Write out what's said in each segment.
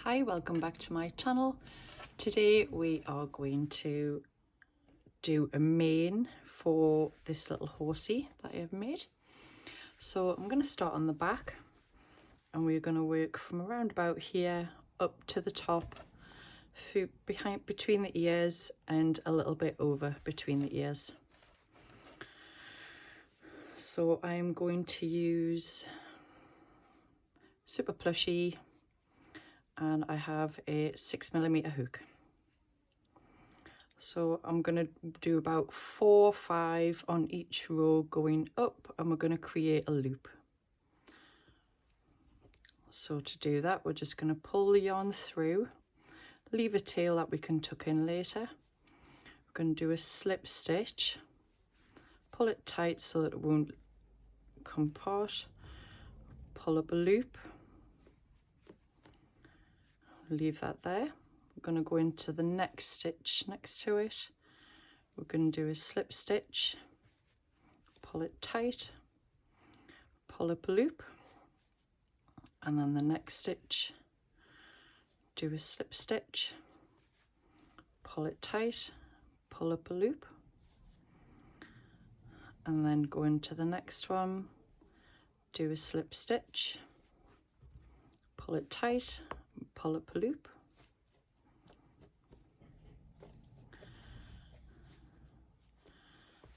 Hi, welcome back to my channel. Today we are going to do a mane for this little horsey that I have made. So I'm going to start on the back and we're going to work from around about here up to the top, through between the ears and a little bit over between the ears. So I'm going to use super plushy and I have a 6mm hook. So I'm going to do about 4 or 5 on each row going up, and we're going to create a loop. So to do that, we're just going to pull the yarn through, leave a tail that we can tuck in later. We're going to do a slip stitch, pull it tight so that it won't come apart, pull up a loop, leave that there. We're going to go into the next stitch next to it. We're going to do a slip stitch, pull it tight, pull up a loop, and then the next stitch, do a slip stitch, pull it tight, pull up a loop, and then go into the next one, do a slip stitch, pull it tight, pull up a loop,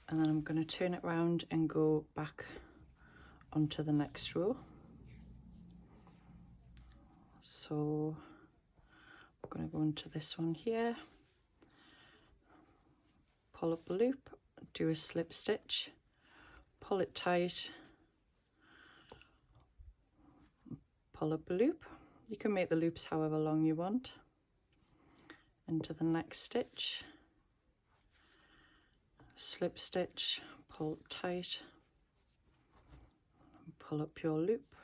and then I'm going to turn it around and go back onto the next row. So I'm going to go into this one here, pull up a loop, do a slip stitch, pull it tight, pull up a loop. You can make the loops however long you want. Into the next stitch, slip stitch, pull tight, pull up your loop,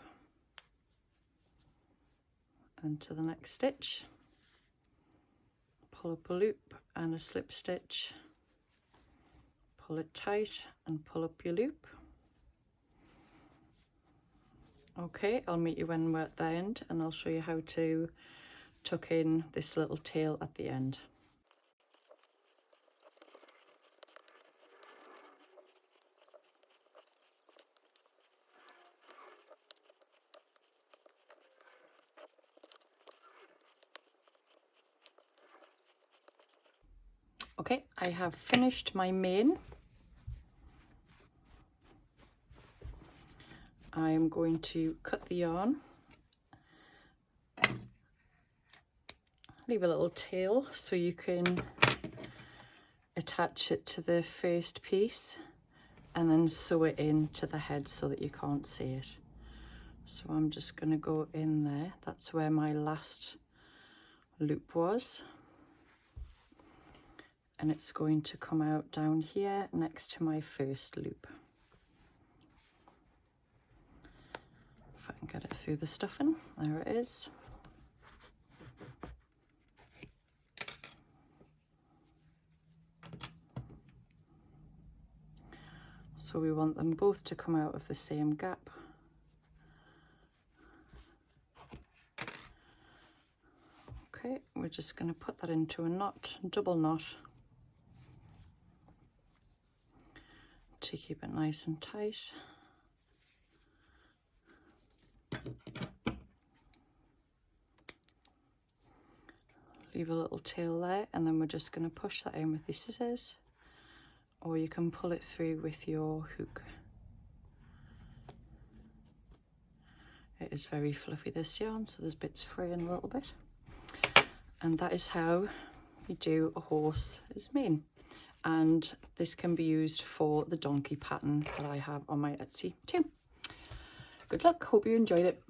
into the next stitch, pull up a loop and a slip stitch, pull it tight and pull up your loop. Okay, I'll meet you when we're at the end and I'll show you how to tuck in this little tail at the end. Okay, I have finished my mane. I'm going to cut the yarn, leave a little tail so you can attach it to the first piece and then sew it into the head so that you can't see it. So I'm just going to go in there. That's where my last loop was. And it's going to come out down here next to my first loop. If I can get it through the stuffing, there it is. So we want them both to come out of the same gap. Okay, we're just going to put that into a knot, double knot, to keep it nice and tight. Leave a little tail there, and then we're just going to push that in with the scissors, or you can pull it through with your hook. It is very fluffy, this yarn, so there's bits fraying a little bit. And that is how you do a horse's mane. And this can be used for the donkey pattern that I have on my Etsy too. Good luck, hope you enjoyed it.